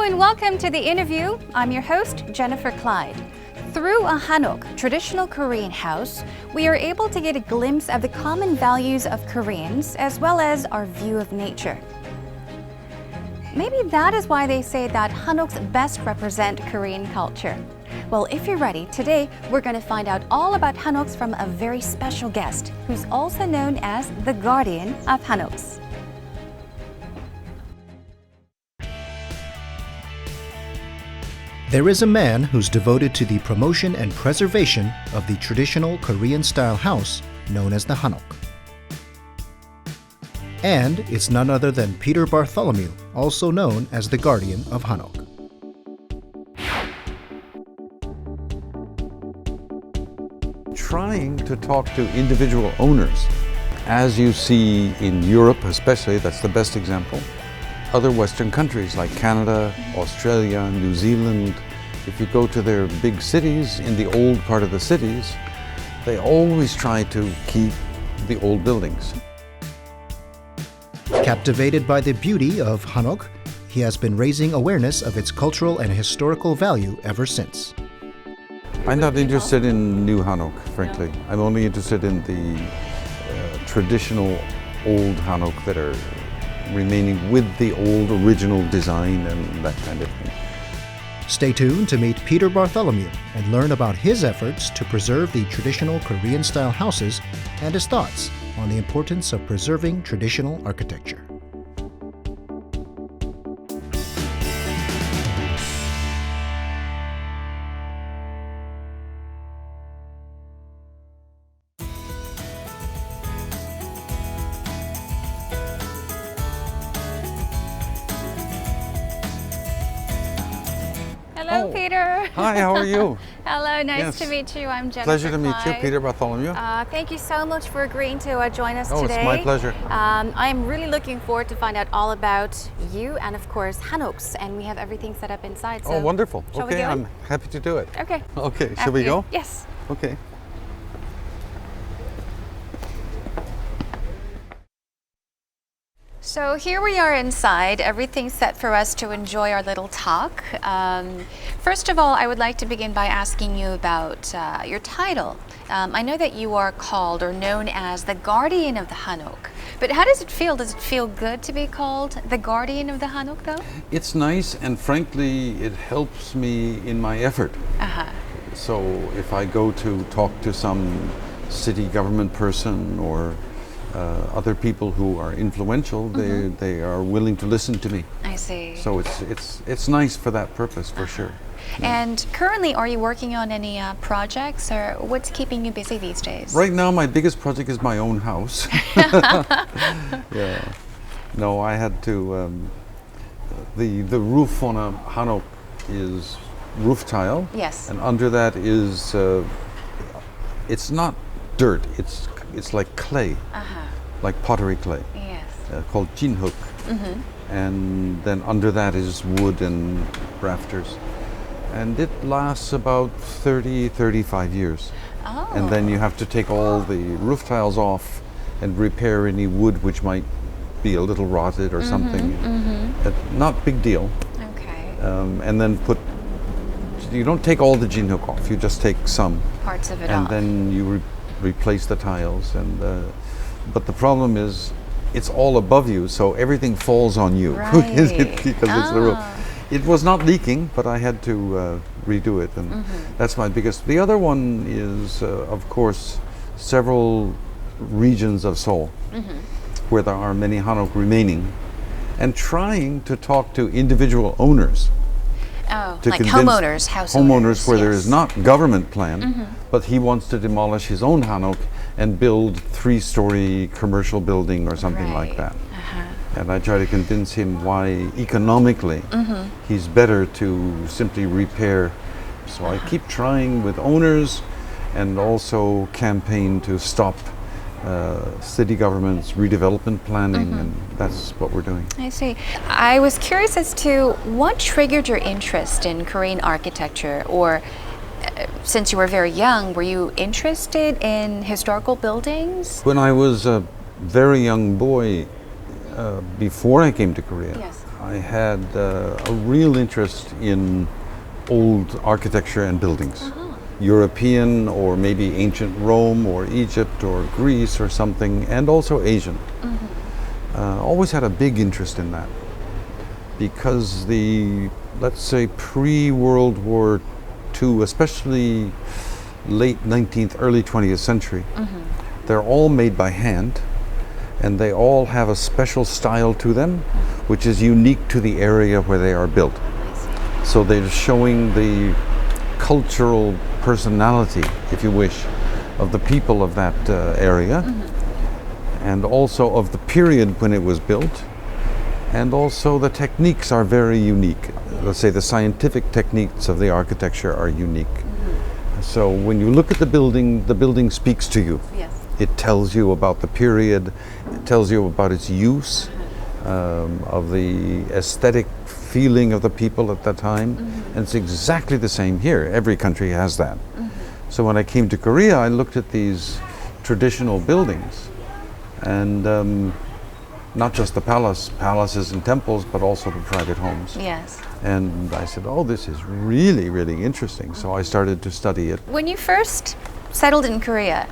and welcome to the interview. I'm your host, Jennifer Clyde. Through a hanok, traditional Korean house, we are able to get a glimpse of the common values of Koreans as well as our view of nature. Maybe that is why they say that hanoks best represent Korean culture. Well, if you're ready, today we're going to find out all about hanoks from a very special guest who's also known as the guardian of hanoks. There is a man who's devoted to the promotion and preservation of the traditional Korean-style house known as the hanok. And it's none other than Peter Bartholomew, also known as the guardian of hanok. Trying to talk to individual owners, as you see in Europe especially, that's the best example. Other Western countries like Canada, Australia, New Zealand, if you go to their big cities, in the old part of the cities, they always try to keep the old buildings. Captivated by the beauty of hanok, he has been raising awareness of its cultural and historical value ever since. I'm not interested in new hanok, frankly. I'm only interested in the traditional old hanok that are remaining with the old original design and that kind of thing. Stay tuned to meet Peter Bartholomew and learn about his efforts to preserve the traditional Korean-style houses and his thoughts on the importance of preserving traditional architecture. Hello, Peter. Hi, how are you? Hello, nice Yes. to meet you. I'm Jennifer Pleasure to meet you, Clyde. Peter Bartholomew. Thank you so much for agreeing to join us Oh, today. it's my pleasure. I'm really looking forward to find out all about you and, of course, hanoks. And we have everything set up inside. So Oh, wonderful. shall we Okay, go in? I'm happy to do it. Okay. Okay, shall After we you. go? Yes. Okay. So here we are inside. Everything's set for us to enjoy our little talk. First of all, I would like to begin by asking you about your title. I know that you are called or known as the guardian of the hanok. But how does it feel? Does it feel good to be called the guardian of the hanok, though? It's nice, and frankly, it helps me in my effort. Uh-huh. So if I go to talk to some city government person or other people who are influential, they are willing to listen to me. I see. So it's nice for that purpose, for sure. And currently, are you working on any projects, or what's keeping you busy these days? Right now, my biggest project is my own house. Yeah. No, I had to. The roof on a hanok is roof tile. Yes. And under that is it's not dirt. It's like clay, like pottery clay, Yes. called jinhook. And then under that is wood and rafters. And it lasts about 35 years. Oh. And then you have to take all the roof tiles off and repair any wood which might be a little rotted or something. Not big deal. Okay. And then you don't take all the jinhook off, you just take some. Parts of it And off. then you replace the tiles. And but the problem is, it's all above you, so everything falls on you. Right. Because it's the roof. It was not leaking, but I had to redo it, and that's my biggest. The other one is, of course, several regions of Seoul where there are many hanok remaining, and trying to talk to individual owners. Oh, To like convince homeowners, house homeowners owners, where there yes. is not government plan, but he wants to demolish his own hanok and build 3-story commercial building or something like Right. that. And I try to convince him why economically he's better to simply repair. So I keep trying with owners and also campaign to stop city government's redevelopment planning, and that's what we're doing. I see. I was curious as to what triggered your interest in Korean architecture, or since you were very young, were you interested in historical buildings? When I was a very young boy, before I came to Korea, Yes. I had a real interest in old architecture and buildings. European or maybe ancient Rome or Egypt or Greece or something, and also Asian. Always had a big interest in that because the, let's say, pre-World War II, especially late 19th, early 20th century, they're all made by hand and they all have a special style to them which is unique to the area where they are built. So they're showing the cultural personality, if you wish, of the people of that area, and also of the period when it was built, and also the techniques are very unique. Let's say the scientific techniques of the architecture are unique. So when you look at the building speaks to you. Yes. It tells you about the period, it tells you about its use, of the aesthetic feeling of the people at that time, and it's exactly the same here. Every country has that. So when I came to Korea, I looked at these traditional buildings, and not just the palaces and temples, but also the private homes. Yes. And I said, oh, this is really, really interesting. So I started to study it. When you first settled in Korea,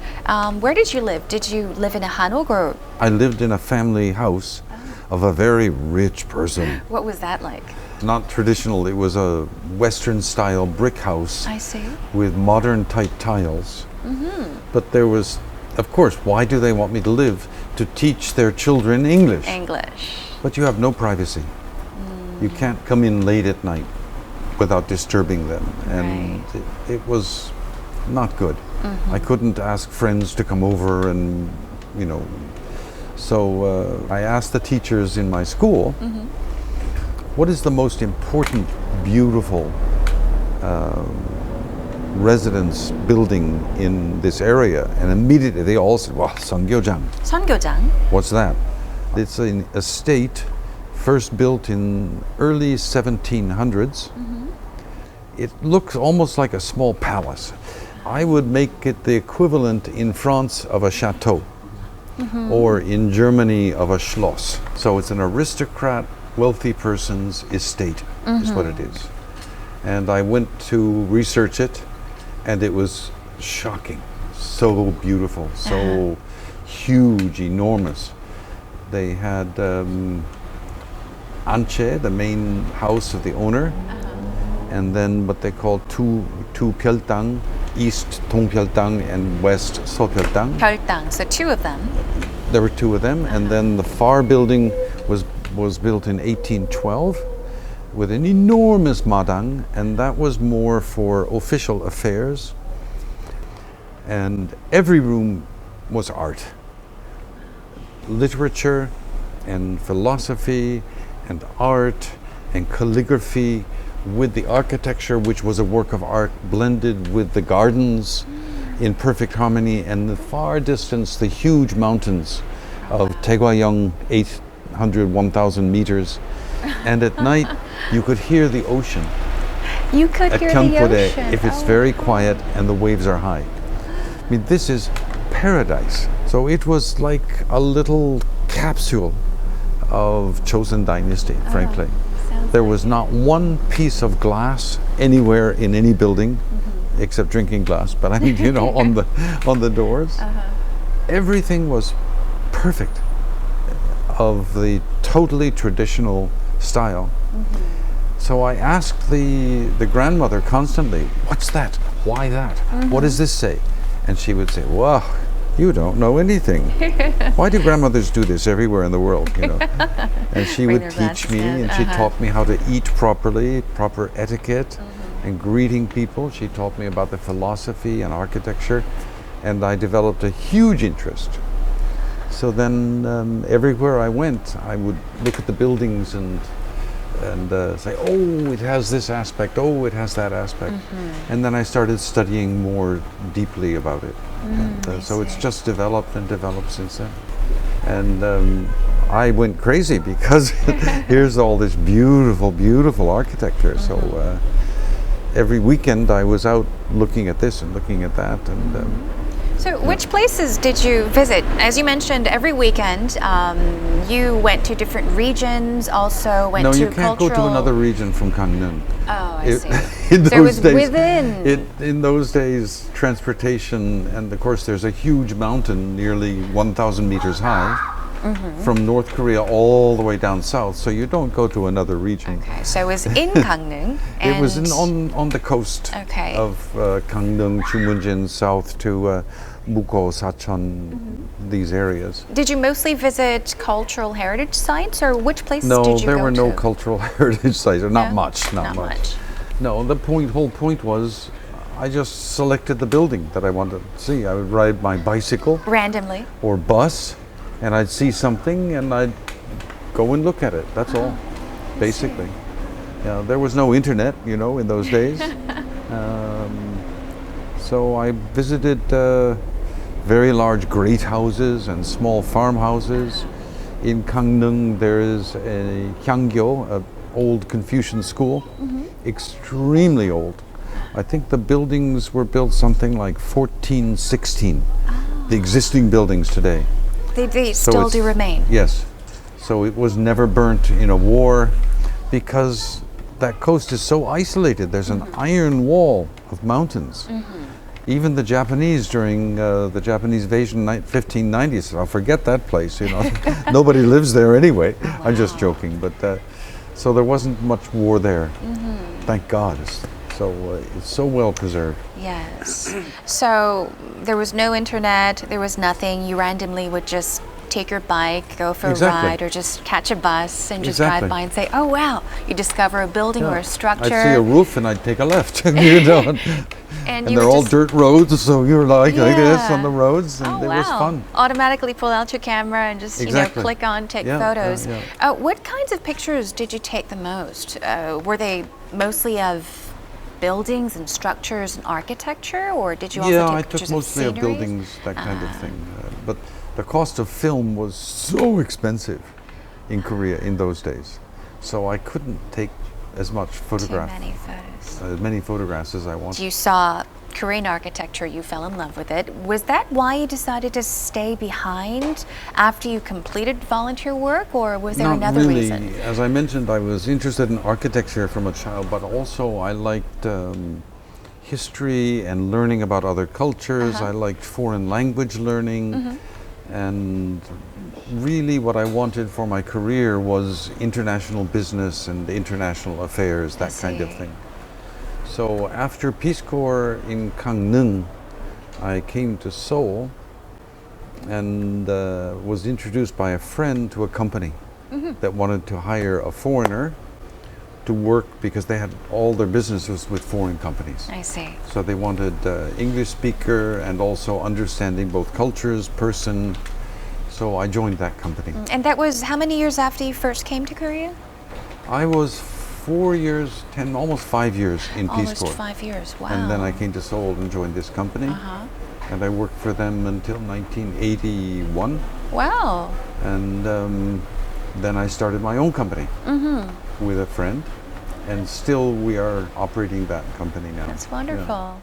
where did you live? Did you live in a hanok or? I lived in a family house of a very rich person. What was that like? Not traditional, it was a Western style brick house I see. with modern type tiles. But there was, of course, why do they want me to live? To teach their children English. English. But you have no privacy. You can't come in late at night without disturbing them. And it was not good. I couldn't ask friends to come over and, you know. So I asked the teachers in my school, what is the most important, beautiful residence building in this area? And immediately they all said, well, Seongyojang. Seongyojang. What's that? It's an estate first built in early 1700s. It looks almost like a small palace. I would make it the equivalent in France of a chateau, or in Germany of a Schloss. So it's an aristocrat, wealthy person's estate, is what it is. And I went to research it, and it was shocking. So beautiful, so huge, enormous. They had Anche, the main house of the owner, and then what they call two Pyeoltang, East Dongpyeoltang and West Sopyeoltang. Pyeoltang. So two of them. There were two of them, and then the far building was built in 1812 with an enormous madang, and that was more for official affairs. And every room was art, literature and philosophy and art and calligraphy, with the architecture, which was a work of art, blended with the gardens in perfect harmony, and the far distance, the huge mountains of Taegwayeong, 1,000 meters. And at night, you could hear the ocean. You could At hear the Gyeongpore, ocean. if it's very quiet and the waves are high. I mean, this is paradise. So it was like a little capsule of Joseon dynasty, frankly. There was not one piece of glass anywhere in any building, except drinking glass, but I mean, you know, on the doors. Everything was perfect, of the totally traditional style. So I asked the grandmother constantly, what's that? Why that? What does this say? And she would say, well, you don't know anything. Why do grandmothers do this everywhere in the world, you know? And she would teach me, and she taught me how to eat properly, proper etiquette, and greeting people. She taught me about the philosophy and architecture, and I developed a huge interest. So then everywhere I went, I would look at the buildings and say, oh, it has this aspect, oh, it has that aspect. And then I started studying more deeply about it. And, so it's just developed and developed since then. And I went crazy because here's all this beautiful, beautiful architecture. So every weekend I was out looking at this and looking at that. And So which places did you visit? As you mentioned, every weekend you went to different regions, also went No, to you can't go to another region from Gangneung. Oh, I see. In So it was those days, within. in those days, transportation, and of course there's a huge mountain nearly 1,000 meters high from North Korea all the way down south, so you don't go to another region. Okay, so it was in Gangneung. It was on the coast Okay. of Gangneung, Jumunjin, south to Mukho, Sachon, these areas. Did you mostly visit cultural heritage sites, or which places No, did you there go were to? no cultural heritage sites, or not No? much, not Not much. much. No, the whole point was, I just selected the building that I wanted to see. I would ride my bicycle Randomly. or bus, and I'd see something, and I'd go and look at it. That's all, basically. Yeah, there was no internet, in those days. So I visited very large great houses and small farmhouses. In Gangneung, there is a Hyanggyo, an old Confucian school, extremely old. I think the buildings were built something like 1416, the existing buildings today. They So still it's- do remain. Yes. So it was never burnt in a war because that coast is so isolated. There's an iron wall of mountains. Even the Japanese during the Japanese invasion 1590s, I'll forget that place, Nobody lives there anyway. I'm just joking, but so there wasn't much war there. Thank God. It's so well preserved. Yes. So there was no internet, there was nothing. You randomly would just take your bike, go for Exactly. a ride, or just catch a bus and just Exactly. drive by and say, oh wow, you discover a building or a structure. I'd see a roof and I'd take a left, and and they're all dirt roads, so you're like this Yeah. on the roads, and Oh, it wow. was fun. Automatically pull out your camera and just Exactly. click on, take Yeah, photos. yeah, What kinds of pictures did you take the most? Were they mostly of buildings and structures and architecture, or did you also Yeah, take I pictures took mostly of scenery? buildings, that kind of thing. But the cost of film was so expensive in Korea in those days, so I couldn't take as much Too many photos. as many photographs as I wanted. You saw Korean architecture, you fell in love with it. Was that why you decided to stay behind after you completed volunteer work, or was there Not another really. reason? As I mentioned, I was interested in architecture from a child, but also I liked history and learning about other cultures. I liked foreign language learning. And really what I wanted for my career was international business and international affairs, that kind of see. thing. So after Peace Corps in Gangneung, I came to Seoul and was introduced by a friend to a company that wanted to hire a foreigner to work because they had all their businesses with foreign companies. I see. So they wanted English speaker and also understanding both cultures, person. So I joined that company. And that was how many years after you first came to Korea? I was 4 years, almost 5 years in Peace Almost Corps. 5 years. Wow. And then I came to Seoul and joined this company. And I worked for them until 1981. Wow. And then I started my own company with a friend. And still we are operating that company now. That's Yeah. wonderful.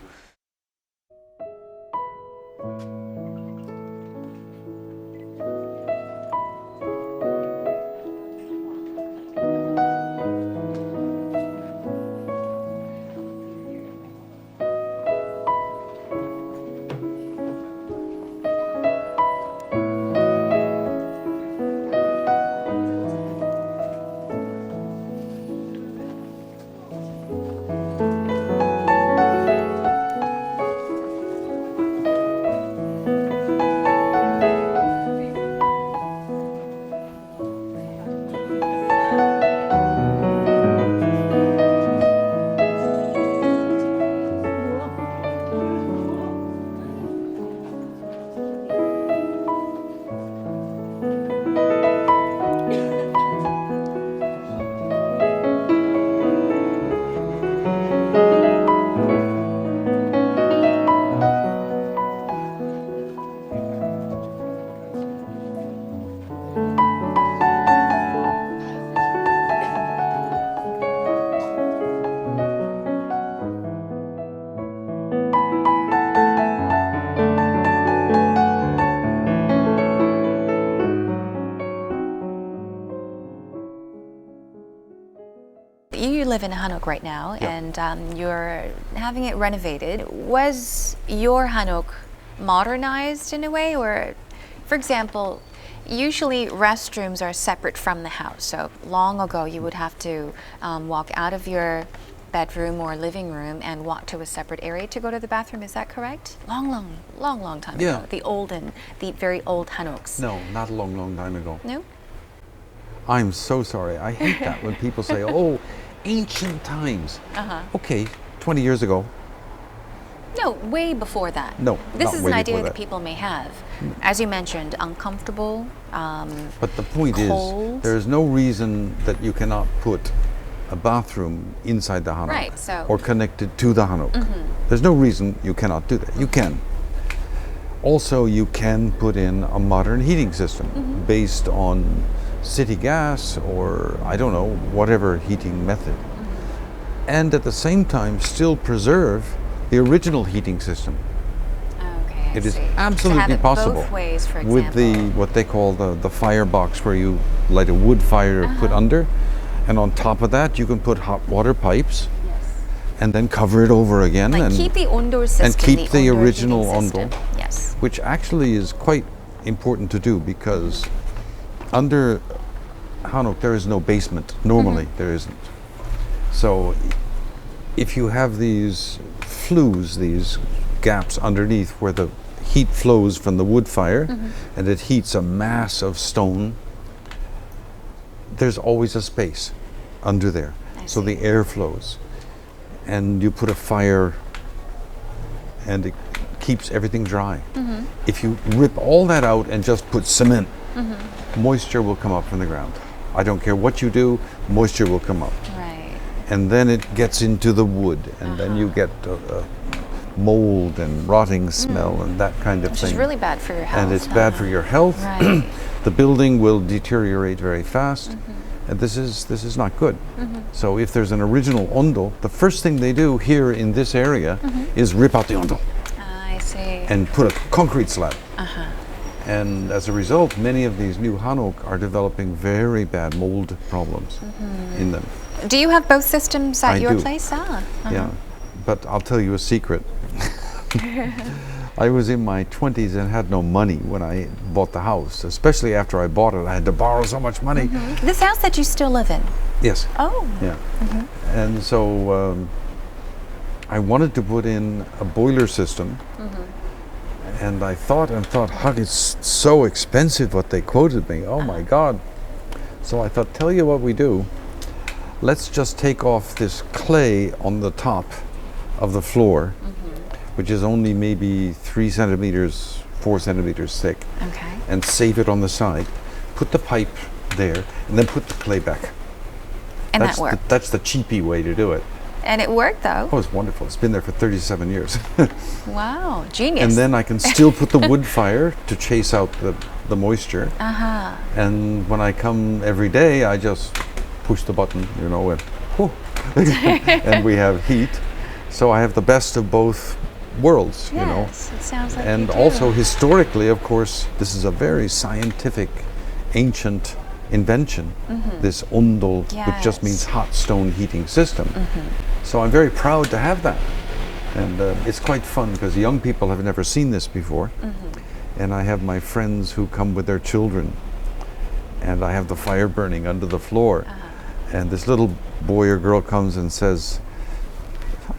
live in a hanok right now, and you're having it renovated. Was your hanok modernized in a way, or, for example, usually restrooms are separate from the house. So long ago, you would have to walk out of your bedroom or living room and walk to a separate area to go to the bathroom. Is that correct? Long time ago. The very old hanoks. No, not a long time ago. No? I'm so sorry. I hate that when people say, oh, ancient times. Okay, 20 years ago. No, way before that. No, this not is way an idea before that that. people may have. As you mentioned, uncomfortable, But the point cold. is, there is no reason that you cannot put a bathroom inside the hanok Right, so- or connected to the hanok. There's no reason you cannot do that. You can. Also, you can put in a modern heating system based on city gas or, I don't know, whatever heating method. And at the same time, still preserve the original heating system. Okay, I It is see. absolutely to have it possible both ways, for example. with the what they call the firebox, where you light a wood fire to put under, and on top of that you can put hot water pipes, and then cover it over again, Like and keep the ondol system, and keep the ondol original heating system. ondol. Yes. which actually is quite important to do, because under hanok there is no basement. Normally there isn't. So if you have these flues, these gaps underneath where the heat flows from the wood fire and it heats a mass of stone, there's always a space under there. So the air flows, and you put a fire and it keeps everything dry. If you rip all that out and just put cement, moisture will come up from the ground. I don't care what you do, moisture will come up. Right. And then it gets into the wood, and then you get mold and rotting smell and that kind of Which thing. is really bad for your health. And it's bad for your health. Right. The building will deteriorate very fast, and this is not good. So if there's an original ondol, the first thing they do here in this area is rip out the ondol I see. and put a concrete slab. And as a result, many of these new hanok are developing very bad mold problems in them. Do you have both systems at I your do. place? Yeah, but I'll tell you a secret. I was in my 20s and had no money when I bought the house, especially after I bought it. I had to borrow so much money. This house that you still live in? Yes. Oh. Yeah. And so I wanted to put in a boiler system. And I thought, how it's so expensive what they quoted me. Oh my God. So I thought, tell you what we do. Let's just take off this clay on the top of the floor, which is only maybe 3 centimeters, 4 centimeters thick, Okay. and save it on the side. Put the pipe there, and then put the clay back. And That's that worked. that's the cheapy way to do it. And it worked, though. Oh, it's wonderful. It's been there for 37 years. Wow, genius. And then I can still put the wood fire to chase out the moisture. And when I come every day, I just push the button, you know, and whew, and we have heat. So I have the best of both worlds, you know. Yes, it sounds like And you do. also historically, of course, this is a very scientific, ancient invention, this ondol, which just means Yes. hot stone heating system. So I'm very proud to have that. And it's quite fun because young people have never seen this before. And I have my friends who come with their children. And I have the fire burning under the floor. And this little boy or girl comes and says,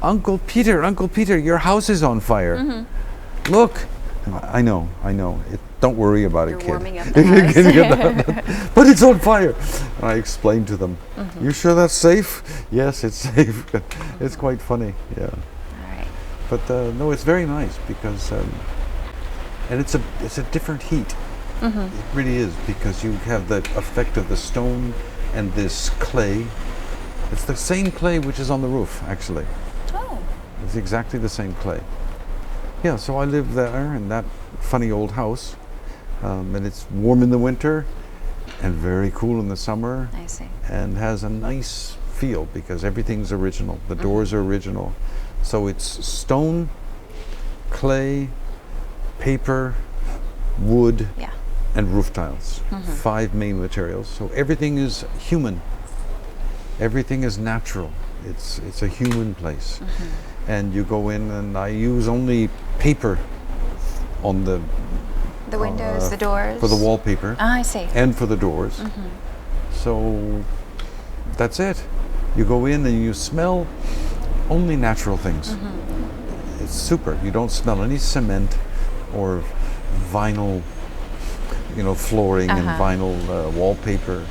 Uncle Peter, your house is on fire. Look. I know. Don't worry about it, You're kid. warming up the house. But it's on fire. And I explained to them, you sure that's safe? Yes, it's safe. It's quite funny, yeah. All right. But no, it's very nice because, and it's a different heat. It really is, because you have the effect of the stone and this clay. It's the same clay which is on the roof, actually. Oh. It's exactly the same clay. Yeah, so I live there in that funny old house, and it's warm in the winter and very cool in the summer, I see. and has a nice feel because everything's original. The doors are original. So it's stone, clay, paper, wood, Yeah. and roof tiles. 5 main materials. So everything is human. Everything is natural. It's a human place. And you go in, and I use only paper on the windows, the doors? for the wallpaper. Ah, I see. And for the doors. So that's it. You go in and you smell only natural things. It's super. You don't smell any cement or vinyl, flooring and vinyl wallpaper.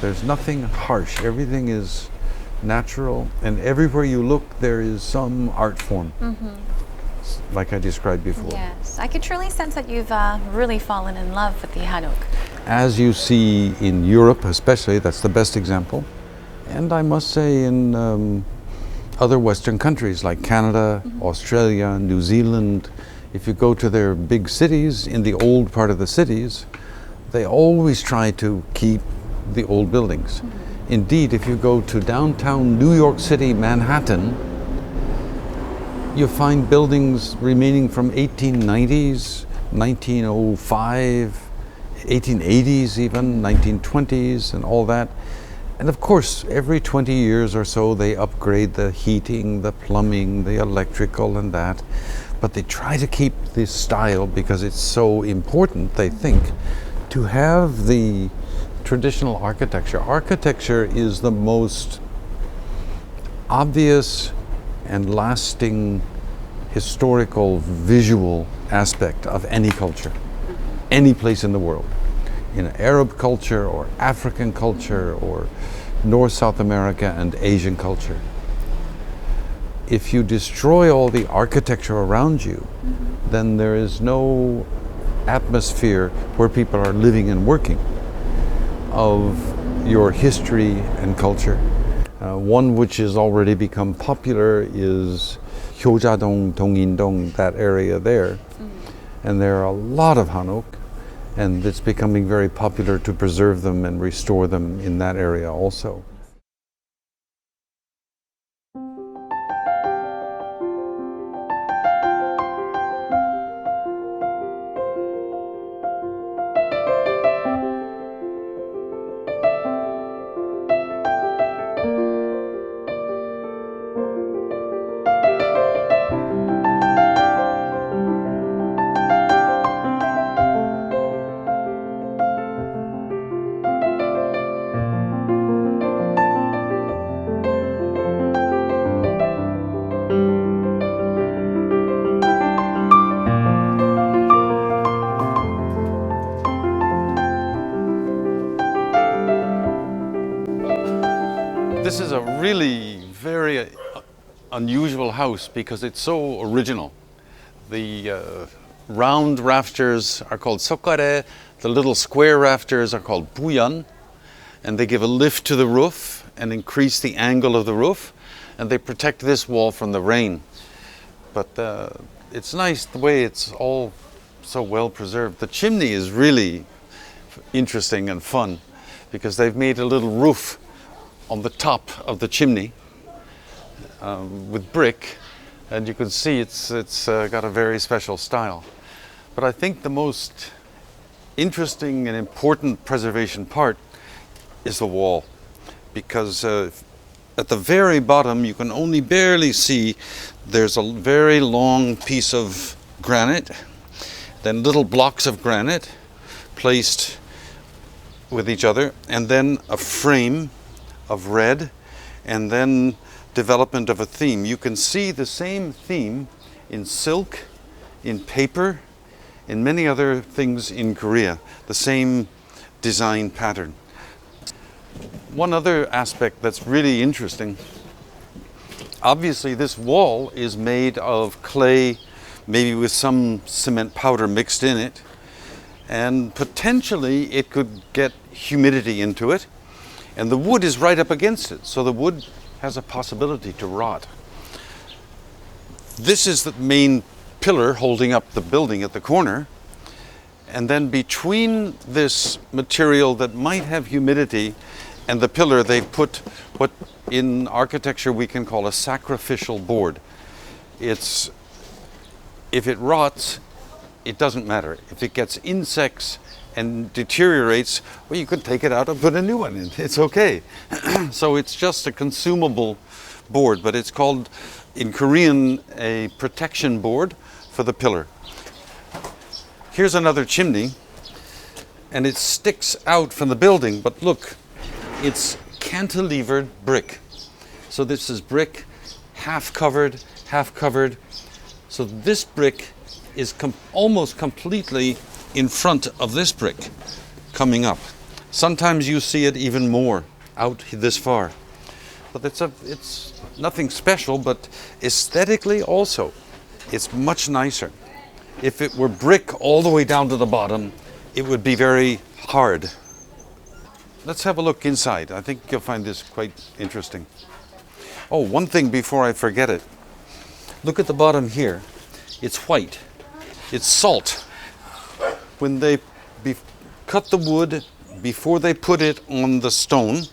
There's nothing harsh. Everything is natural, and everywhere you look there is some art form, like I described before. Yes, I could truly sense that you've really fallen in love with the hanok. As you see in Europe especially, that's the best example. And I must say in other Western countries like Canada, Australia, New Zealand, if you go to their big cities, in the old part of the cities, they always try to keep the old buildings. Indeed, if you go to downtown New York City, Manhattan, you find buildings remaining from 1890s, 1905, 1880s even, 1920s and all that. And of course, every 20 years or so, they upgrade the heating, the plumbing, the electrical and that. But they try to keep this style because it's so important, they think, to have the traditional architecture. Architecture is the most obvious and lasting historical visual aspect of any culture, any place in the world. In Arab culture or African culture or North South America and Asian culture. If you destroy all the architecture around you, then there is no atmosphere where people are living and working of your history and culture. One which has already become popular is Seongyojang, Dongindong, that area there. And there are a lot of hanok, and it's becoming very popular to preserve them and restore them in that area also. This is a really very unusual house because it's so original. The round rafters are called sokare, the little square rafters are called buyan, and they give a lift to the roof and increase the angle of the roof, and they protect this wall from the rain. But it's nice the way it's all so well preserved. The chimney is really interesting and fun because they've made a little roof on the top of the chimney with brick, and you can see it's got a very special style. But I think the most interesting and important preservation part is the wall, because at the very bottom you can only barely see there's a very long piece of granite, then little blocks of granite placed with each other, and then a frame of red, and then development of a theme. You can see the same theme in silk, in paper, in many other things in Korea, the same design pattern. One other aspect that's really interesting, obviously this wall is made of clay, maybe with some cement powder mixed in it, and potentially it could get humidity into it. And the wood is right up against it, so the wood has a possibility to rot. This is the main pillar holding up the building at the corner, and then between this material that might have humidity and the pillar, they've put what in architecture we can call a sacrificial board. If it rots, it doesn't matter. If it gets insects and deteriorates, well, you could take it out and put a new one in. It's okay. So it's just a consumable board, but it's called in Korean a protection board for the pillar. Here's another chimney, and it sticks out from the building, but look, it's cantilevered brick. So this is brick, half covered, half covered. So this brick is almost completely in front of this brick coming up. Sometimes you see it even more out this far. But it's nothing special, but aesthetically also, it's much nicer. If it were brick all the way down to the bottom, it would be very hard. Let's have a look inside. I think you'll find this quite interesting. Oh, one thing before I forget it. Look at the bottom here. It's white. It's salt. When they cut the wood, before they put it on the stone,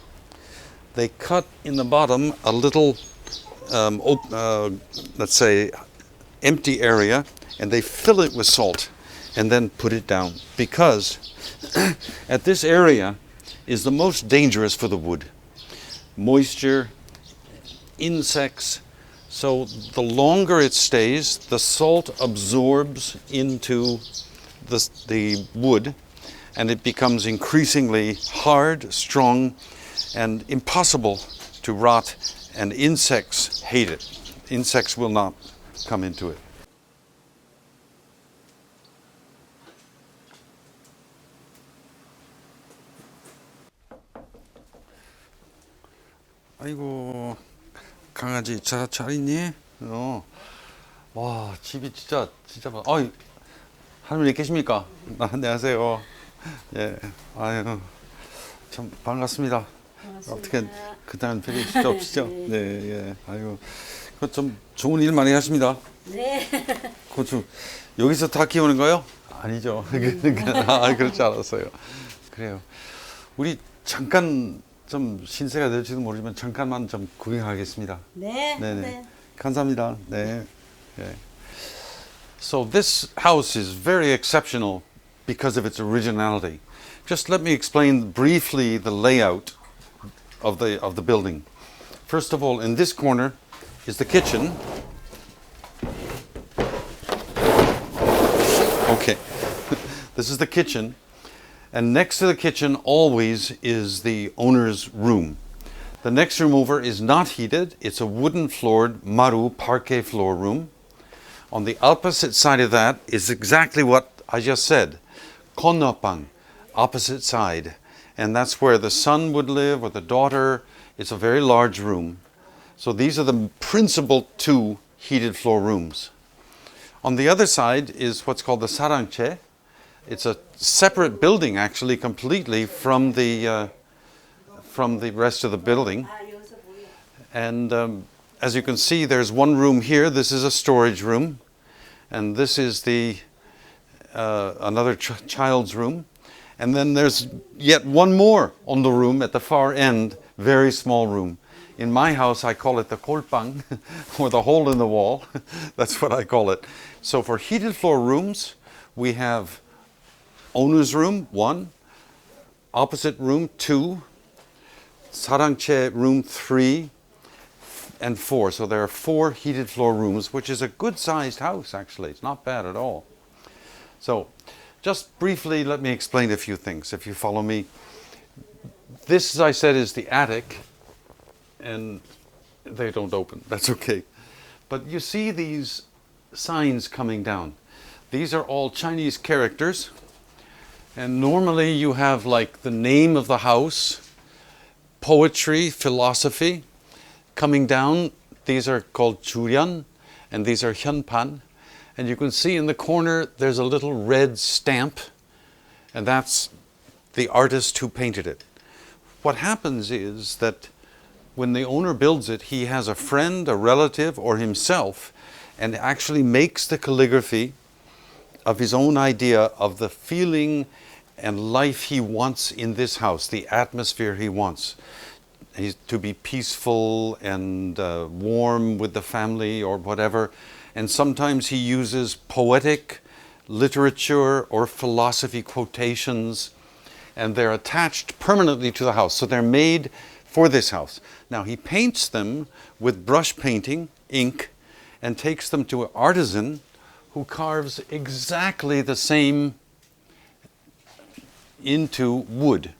they cut in the bottom a little, let's say, empty area, and they fill it with salt and then put it down. Because at this area is the most dangerous for the wood. Moisture, insects. So the longer it stays, the salt absorbs into the wood, and it becomes increasingly hard, strong, and impossible to rot, and insects hate it. Insects will not come into it. 아이고, 강아지 잘 있니? 와, 집이 진짜 할머니 계십니까? 안녕하세요. 예, 아유, 참 반갑습니다. 어떻게 그딴 별이 진짜 없으시죠? 네, 예, 아유, 그 좀 좋은 일 많이 하십니다. 네. 고추 여기서 다 키우는 거요? 아니죠. 그렇지 않았어요. 그래요. 우리 잠깐 좀 신세가 될지도 모르지만 잠깐만 좀 구경하겠습니다. 네. 네네. 네. 감사합니다. 네. 네. So this house is very exceptional because of its originality. Just let me explain briefly the layout of the building. First of all, in this corner is the kitchen. Okay. This is the kitchen. And next to the kitchen always is the owner's room. The next room over is not heated. It's a wooden floored maru parquet floor room. On the opposite side of that is exactly what I just said. Konopang, opposite side. And that's where the son would live or the daughter. It's a very large room. So these are the principal two heated floor rooms. On the other side is what's called the sarangche. It's a separate building, actually, completely from the rest of the building. And as you can see, there's one room here. This is a storage room, and this is the another child's room. And then there's yet one more on the room at the far end, very small room. In my house, I call it the kolpang, or the hole in the wall. That's what I call it. So for heated floor rooms, we have owner's room, 1, opposite room, 2, sarangche room, 3, and 4. So there are 4 heated floor rooms, which is a good-sized house, actually. It's not bad at all. So just briefly, let me explain a few things, if you follow me. This, as I said, is the attic, and they don't open. That's okay. But you see these signs coming down. These are all Chinese characters. And normally you have like the name of the house, poetry, philosophy coming down. These are called Juryan, and these are Hyunpan. And you can see in the corner there's a little red stamp, and that's the artist who painted it. What happens is that when the owner builds it, he has a friend, a relative, or himself, and actually makes the calligraphy of his own idea of the feeling and life he wants in this house, the atmosphere he wants. He's to be peaceful and warm with the family or whatever. And sometimes he uses poetic literature or philosophy quotations, and they're attached permanently to the house. So they're made for this house. Now he paints them with brush painting, ink, and takes them to an artisan who carves exactly the same into wood.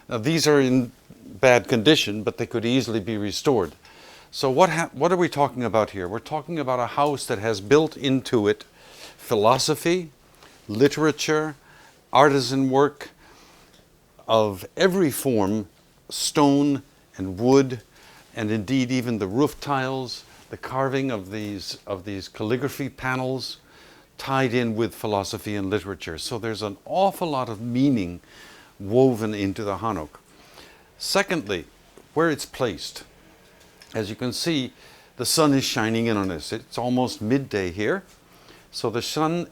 Now these are in bad condition, but they could easily be restored. So what are we talking about here? We're talking about a house that has built into it philosophy, literature, artisan work of every form, stone and wood, and indeed even the roof tiles, the carving of these calligraphy panels tied in with philosophy and literature. So there's an awful lot of meaning woven into the hanok. Secondly, where it's placed. As you can see, the sun is shining in on us. It's almost midday here. So the sun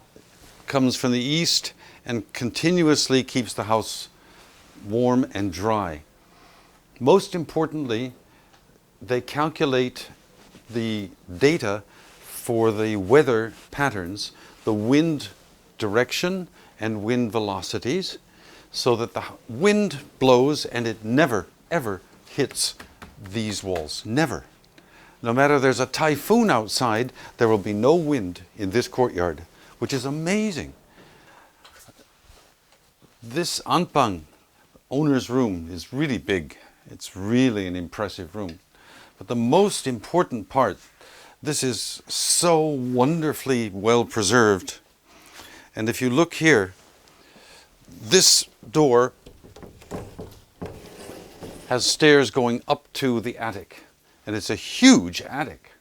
comes from the east and continuously keeps the house warm and dry. Most importantly, they calculate the data for the weather patterns, the wind direction and wind velocities, so that the wind blows and it never, ever hits these walls. Never. No matter there's a typhoon outside, there will be no wind in this courtyard, which is amazing. This anpang, owner's room, is really big. It's really an impressive room. But the most important part, this is so wonderfully well preserved. And if you look here, this door has stairs going up to the attic. And it's a huge attic,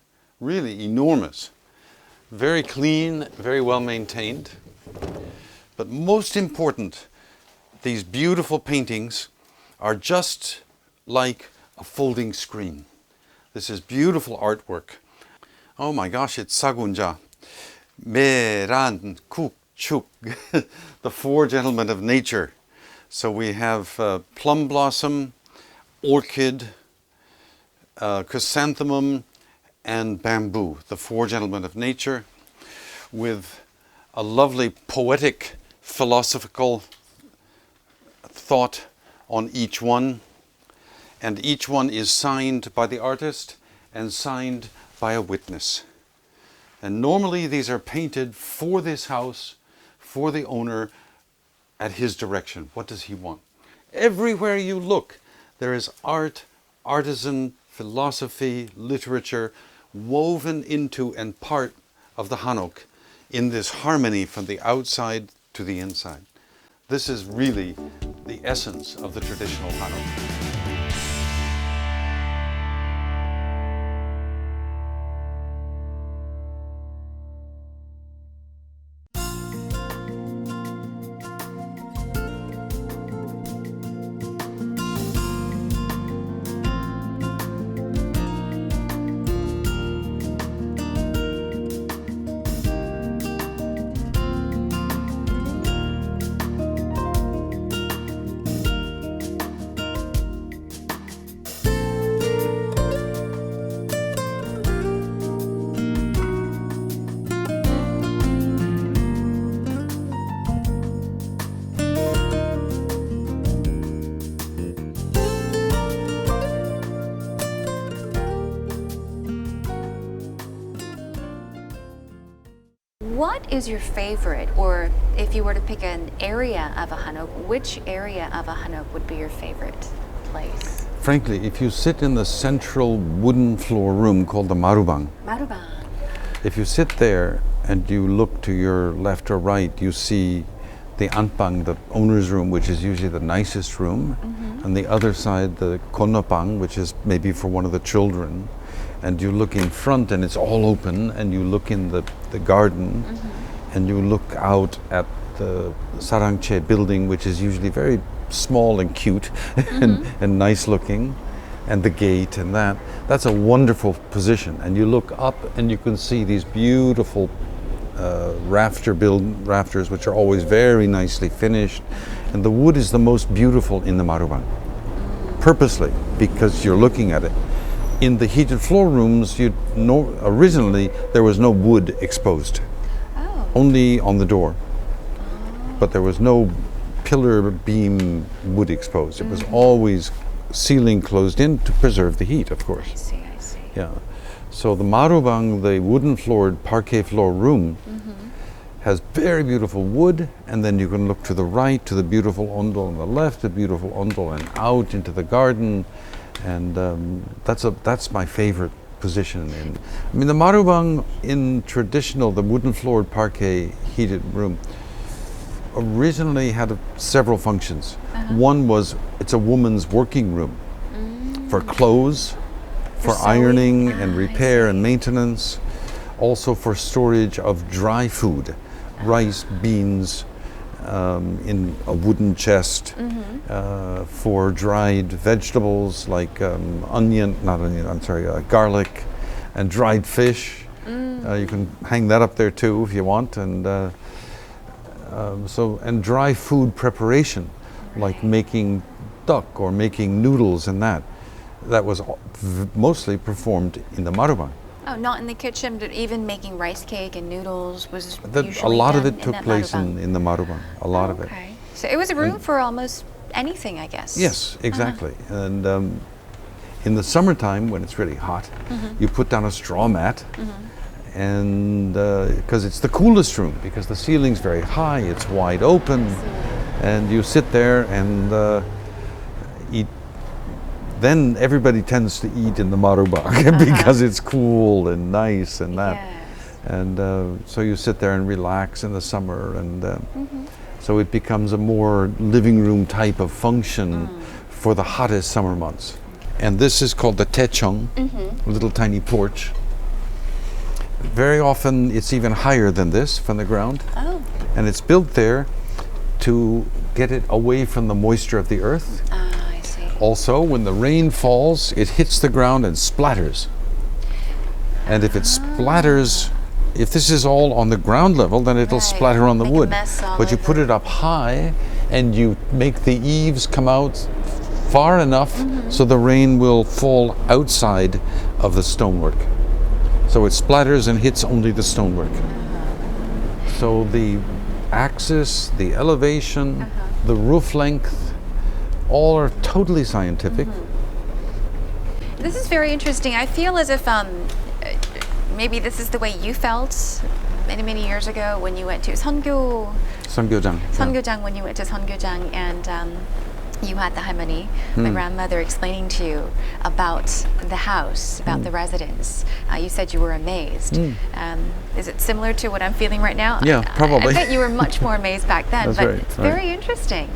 really enormous. Very clean, very well maintained. But most important, these beautiful paintings are just like a folding screen. This is beautiful artwork. Oh my gosh, it's Seongyojang. Meran, Kuk, Chuk, the four gentlemen of nature. So we have plum blossom, orchid, chrysanthemum, and bamboo, the four gentlemen of nature, with a lovely poetic, philosophical thought on each one. And each one is signed by the artist and signed by a witness. And normally these are painted for this house, for the owner, at his direction. What does he want? Everywhere you look, there is art, artisan, philosophy, literature, woven into and part of the hanok in this harmony from the outside to the inside. This is really the essence of the traditional hanok. What is your favorite, or if you were to pick an area of a hanok, which area of a hanok would be your favorite place? Frankly, if you sit in the central wooden floor room called the marubang, if you sit there and you look to your left or right, you see the anpang, the owner's room, which is usually the nicest room, and the other side, the konopang, which is maybe for one of the children. And you look in front and it's all open, and you look in the garden, and you look out at the sarangche building, which is usually very small and cute and nice looking, and the gate and that's a wonderful position. And you look up and you can see these beautiful rafters, which are always very nicely finished, and the wood is the most beautiful in the marubang, purposely, because you're looking at it. In the heated floor rooms, originally there was no wood exposed. Oh. only on the door, but there was no pillar beam wood exposed. It was always ceiling closed in to preserve the heat, of course. I see, I see. Yeah. So the marubang, the wooden floored parquet floor room, has very beautiful wood, and then you can look to the right to the beautiful ondol on the left, the beautiful ondol, and out into the garden, and that's my favorite position. I mean, the marubang in traditional, the wooden floored parquet heated room, originally had several functions. One was it's a woman's working room for clothes, for sewing. ironing and I repair and see. maintenance, also for storage of dry food, rice, beans, in a wooden chest, for dried vegetables like garlic and dried fish. You can hang that up there too if you want, and and dry food preparation, like making duck or making noodles, and that was mostly performed in the marubang. Oh, not in the kitchen, but even making rice cake and noodles was A usually lot of done it took that place marubang. in the marubang. A lot of it. Okay. So it was a room for almost anything, I guess. Yes, exactly. And in the summertime, when it's really hot, you put down a straw mat, and because it's the coolest room, because the ceiling's very high, it's wide open, and you sit there and eat. Then everybody tends to eat in the marubang because it's cool and nice and that. Yes. And so you sit there and relax in the summer, and so it becomes a more living room type of function for the hottest summer months. And this is called the taechung, a little tiny porch. Very often it's even higher than this from the ground. Oh. And it's built there to get it away from the moisture of the earth. I see. Also, when the rain falls, it hits the ground and splatters. And if it splatters, if this is all on the ground level, then it'll Right. splatter on the Make a wood. mess all But you put over. it up high, and you make the eaves come out far enough so the rain will fall outside of the stonework. So it splatters and hits only the stonework. So the axis, the elevation, the roof length, all are totally scientific. This is very interesting. I feel as if maybe this is the way you felt many, many years ago when you went to Seongyojang. Seongyojang. When you went to Seongyojang and you had the 할머니, the grandmother, explaining to you about the house, about the residence. You said you were amazed. Is it similar to what I'm feeling right now? Yeah, probably. I bet you were much more amazed back then. That's but right, it's right. very interesting.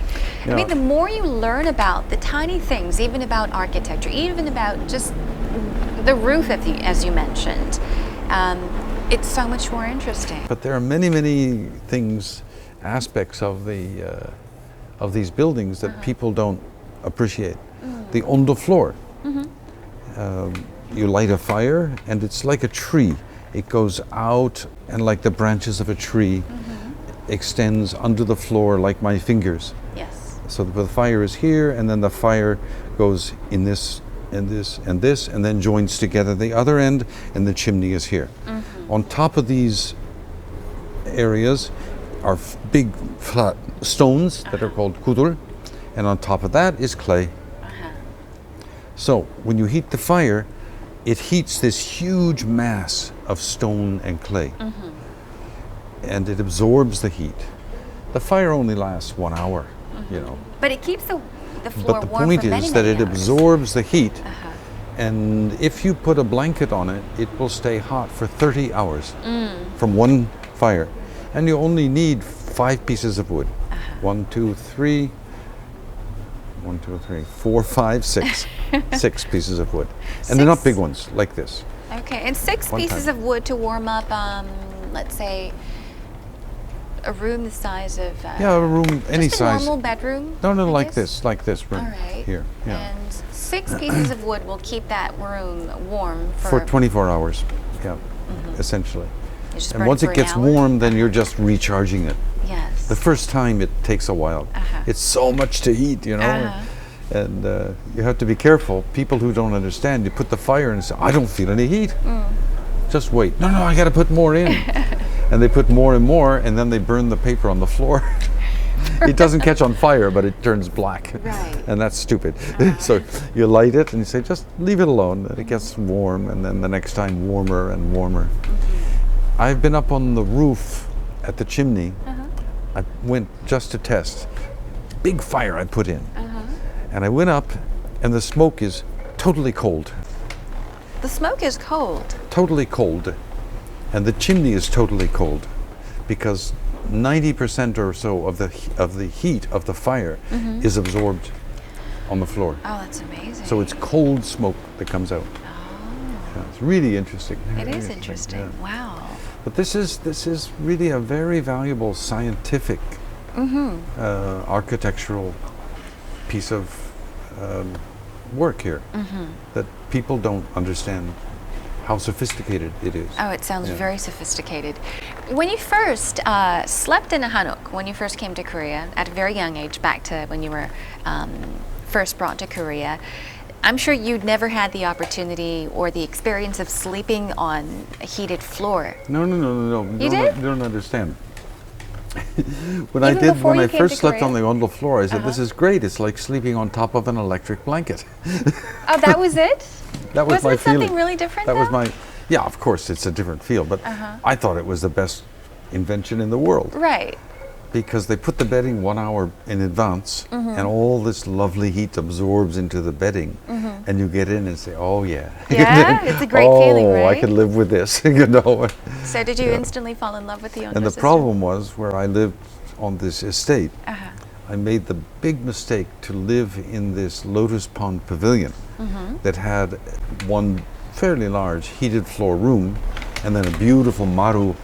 I Yeah. mean, the more you learn about the tiny things, even about architecture, even about just the roof, as you mentioned, it's so much more interesting. But there are many, many things, aspects of these buildings that people don't appreciate. The on the floor. You light a fire, and it's like a tree. It goes out, and like the branches of a tree, extends under the floor like my fingers. Yes. So the fire is here, and then the fire goes in this, and this, and this, and then joins together the other end, and the chimney is here. On top of these areas are big flat stones that are called kudur, and on top of that is clay. So when you heat the fire, it heats this huge mass of stone and clay, and it absorbs the heat. The fire only lasts 1 hour, you know. But it keeps the floor But the warm point for many, is that many it hours. absorbs the heat, and if you put a blanket on it, it will stay hot for 30 hours from one fire. And you only need 5 pieces of wood. 1, 2, 3, 1, 2, 3, 4, 5, 6. 6 pieces of wood. And they're not 6? big ones, like this. Okay, and 6 One pieces time. of wood to warm up, let's say, a room the size of Yeah, a room any just a size. normal bedroom. No, I like guess? this room All right. here. Yeah. And 6 pieces of wood will keep that room warm For 24 hours. Yeah, essentially. You just And burn once for it an gets hour? warm, then you're just recharging it. Yes. The first time it takes a while. It's so much to eat, you know. And you have to be careful. People who don't understand, you put the fire in and say, I don't feel any heat. Just wait. No, I got to put more in. And they put more and more, and then they burn the paper on the floor. It doesn't catch on fire, but it turns black. Right. And that's stupid. So you light it and you say, just leave it alone. And it gets warm, and then the next time warmer and warmer. I've been up on the roof at the chimney. I went just to test. Big fire I put in. And I went up, and the smoke is totally cold. The smoke is cold. Totally cold. And the chimney is totally cold, because 90% or so of the heat of the fire is absorbed on the floor. Oh, that's amazing. So it's cold smoke that comes out. Yeah, it's really interesting. It is interesting. Yeah. Wow. But this is really a very valuable scientific architectural piece of work here that people don't understand how sophisticated it is. Oh, it sounds very sophisticated. When you first slept in a hanok, when you first came to Korea at a very young age, back to when you were first brought to Korea, I'm sure you'd never had the opportunity or the experience of sleeping on a heated floor. No. You did? You don't understand. When before I you came first to slept Korea? on the gondola floor, I said, this is great. It's like sleeping on top of an electric blanket. Oh, that was it? That was Wasn't my it something feeling. really different? That was though? my, yeah, of course it's a different feel, but I thought it was the best invention in the world, Right. because they put the bedding 1 hour in advance, and all this lovely heat absorbs into the bedding, and you get in and say, oh yeah. Yeah, it's a great feeling, Oh, I right? could live with this, you know. So did you instantly fall in love with the Yonjo And the system? problem was, where I lived on this estate, I made the big mistake to live in this lotus pond pavilion that had one fairly large heated floor room and then a beautiful maru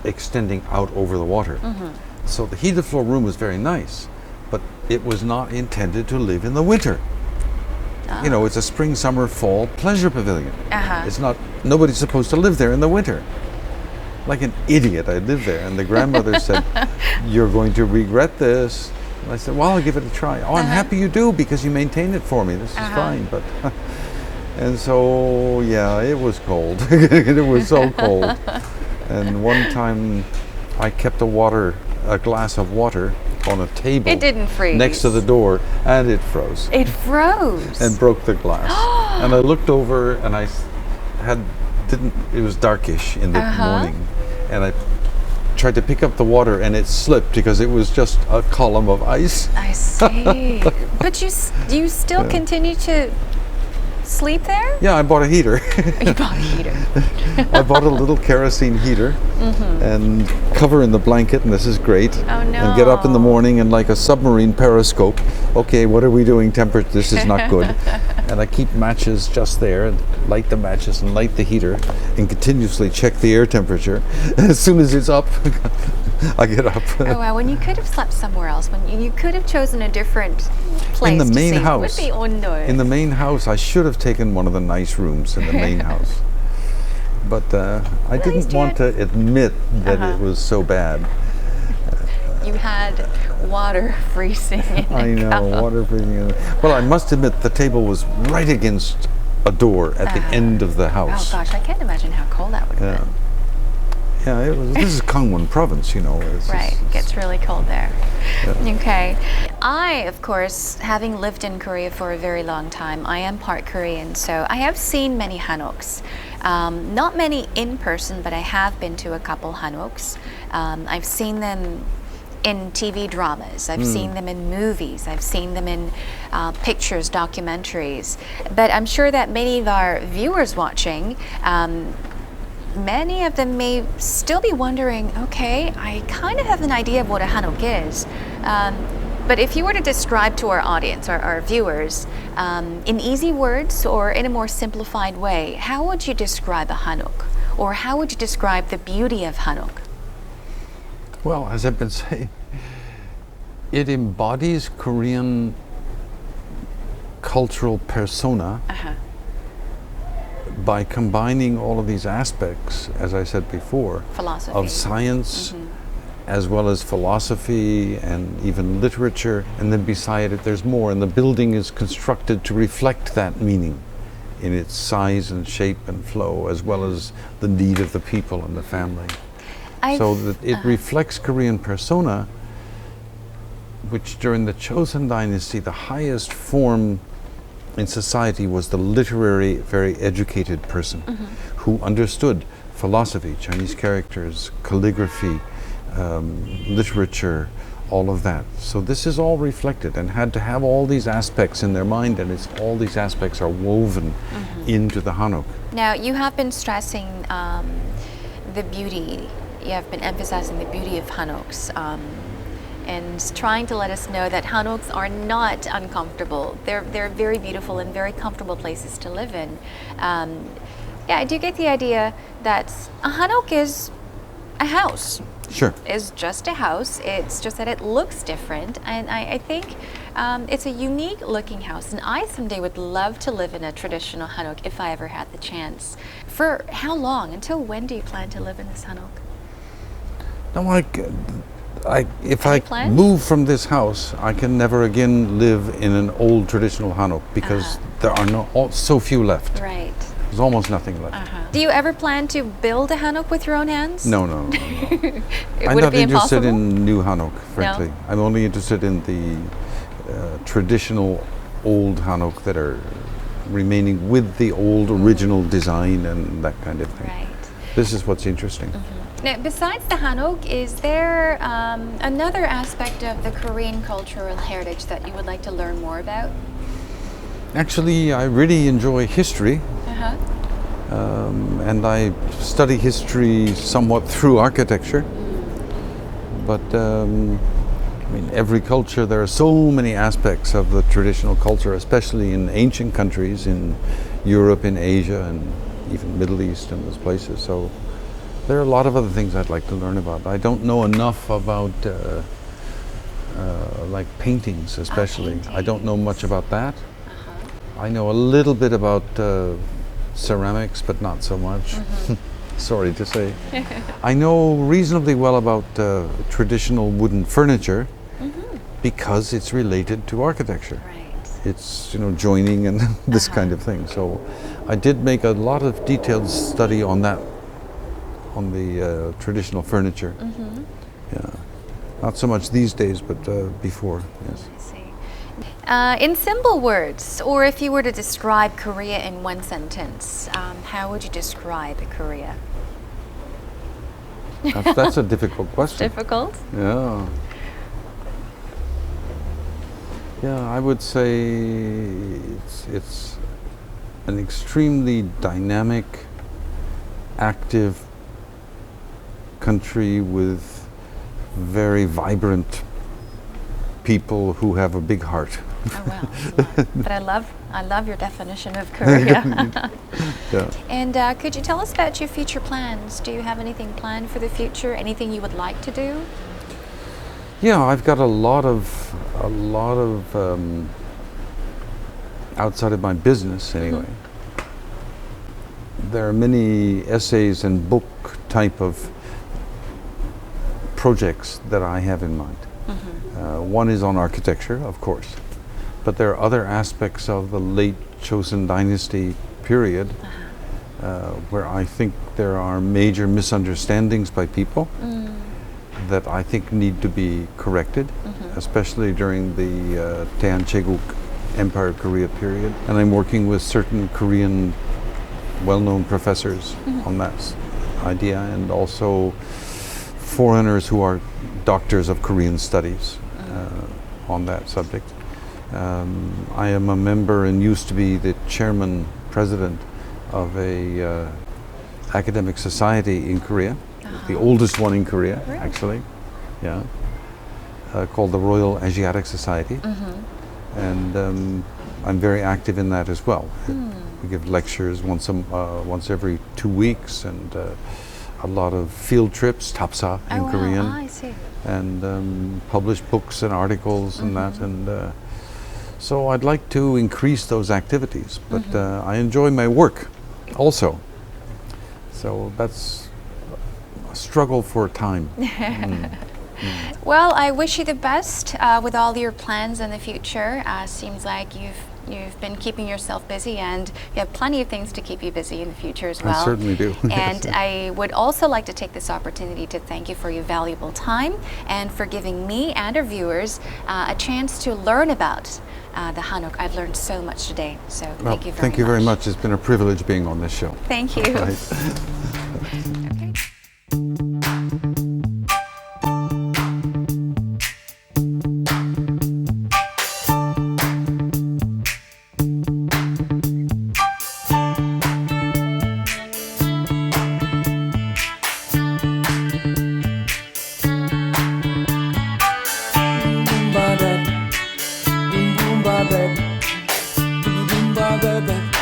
extending out over the water. So the heated floor room was very nice, but it was not intended to live in the winter. You know, it's a spring, summer, fall pleasure pavilion. It's not, nobody's supposed to live there in the winter. Like an idiot, I lived there, and the grandmother said, you're going to regret this. And I said, well, I'll give it a try. Oh, I'm happy you do, because you maintain it for me. This is fine, but... And so, yeah, it was cold. It was so cold. And one time, I kept a glass of water on a table. It didn't freeze. Next to the door, and it froze. It froze. And broke the glass. And I looked over, and it was darkish in the morning, and I tried to pick up the water, and it slipped because it was just a column of ice. I see. But do you still continue to sleep there? Yeah, I bought a heater. You bought a heater. I bought a little kerosene heater and cover in the blanket, and this is great. Oh no. And get up in the morning and like a submarine periscope. Okay, what are we doing? Temperature, this is not good. And I keep matches just there and light the matches and light the heater and continuously check the air temperature. And as soon as it's up, I get up. Oh wow, when you could have slept somewhere else, when you could have chosen a different place In the to main sleep. house. Would be Ondo. In the main house, I should have taken one of the nice rooms in the main house. But I least didn't you want to admit that it was so bad. You had water freezing in the I know, cup. water freezing. Well, I must admit, the table was right against a door at the end of the Oh house. gosh, I can't imagine how cold that would have Yeah. been. Yeah, it was. This is Gangwon province, you know. Right, it gets really cold there. Okay. I, of course, having lived in Korea for a very long time, I am part Korean, so I have seen many hanoks. Not many in person, but I have been to a couple hanoks. I've seen them in TV dramas, I've seen them in movies, I've seen them in pictures, documentaries. But I'm sure that many of our viewers watching, many of them may still be wondering, okay, I kind of have an idea of what a hanok is. But if you were to describe to our audience, our viewers, in easy words or in a more simplified way, how would you describe a hanok? Or how would you describe the beauty of hanok? Well, as I've been saying, it embodies Korean cultural persona by combining all of these aspects, as I said before, Philosophy. of science, as well as philosophy and even literature. And then beside it, there's more, and the building is constructed to reflect that meaning in its size and shape and flow, as well as the need of the people and the family. So that it reflects Korean persona, which during the Joseon dynasty, the highest form in society was the literary, very educated person who understood philosophy, Chinese characters, calligraphy, literature, all of that. So this is all reflected and had to have all these aspects in their mind, and all these aspects are woven into the hanok. Now, you have been stressing the beauty, you have been emphasizing the beauty of hanoks, and trying to let us know that hanoks are not uncomfortable. They're very beautiful and very comfortable places to live in. Yeah, I do get the idea that a hanok is a house. Sure. It's just a house. It's just that it looks different, and I think it's a unique looking house, and I someday would love to live in a traditional hanok if I ever had the chance. For how long? Until when do you plan to live in this hanok? No, if Any I plans? move from this house, I can never again live in an old traditional hanok because there are so few left. Right. There's almost nothing left. Do you ever plan to build a hanok with your own hands? No. I'm Would it not be interested impossible? in new hanok, frankly. No? I'm only interested in the traditional old hanok that are remaining with the old original design and that kind of thing. Right. This is what's interesting. Now, besides the hanok, is there another aspect of the Korean cultural heritage that you would like to learn more about? Actually, I really enjoy history. And I study history somewhat through architecture. But I mean, every culture, there are so many aspects of the traditional culture, especially in ancient countries, in Europe, in Asia, and even Middle East and those places. So there are a lot of other things I'd like to learn about. I don't know enough about like paintings, especially. I don't know much about that. I know a little bit about ceramics, but not so much. Sorry to say. I know reasonably well about traditional wooden furniture because it's related to architecture. Right. It's, joining and this kind of thing. So I did make a lot of detailed study on that, on the traditional furniture. Yeah. Not so much these days, but before, yes. I see. In simple words, or if you were to describe Korea in one sentence, how would you describe Korea? That's a difficult question. Difficult? Yeah. Yeah, I would say it's an extremely dynamic, active country with very vibrant people who have a big heart. Oh wow! But I love your definition of Korea. Yeah. And could you tell us about your future plans? Do you have anything planned for the future? Anything you would like to do? Yeah, I've got a lot of outside of my business anyway. There are many essays and book type of projects that I have in mind. One is on architecture, of course, but there are other aspects of the late Joseon dynasty period where I think there are major misunderstandings by people that I think need to be corrected, especially during the Daehan Empire Korea period. And I'm working with certain Korean well-known professors on that idea, and also foreigners who are doctors of Korean studies on that subject. I am a member and used to be the chairman, president of a academic society in Korea, the oldest one in Korea, actually, called the Royal Asiatic Society. And I'm very active in that as well. We give lectures once every 2 weeks, and a lot of field trips, tapsa in Korean. I see. And publish books and articles and that, and so I'd like to increase those activities, but I enjoy my work also, so that's a struggle for time. Well, I wish you the best with all your plans in the future. Seems like you've been keeping yourself busy, and you have plenty of things to keep you busy in the future as well. I certainly do. And I would also like to take this opportunity to thank you for your valuable time and for giving me and our viewers a chance to learn about the hanok. I've learned so much today, so Well, thank you very much. thank you very much. It's been a privilege being on this show. Thank you. Right. Okay. Boom ba da, boom ba ba, boom ba ba ba.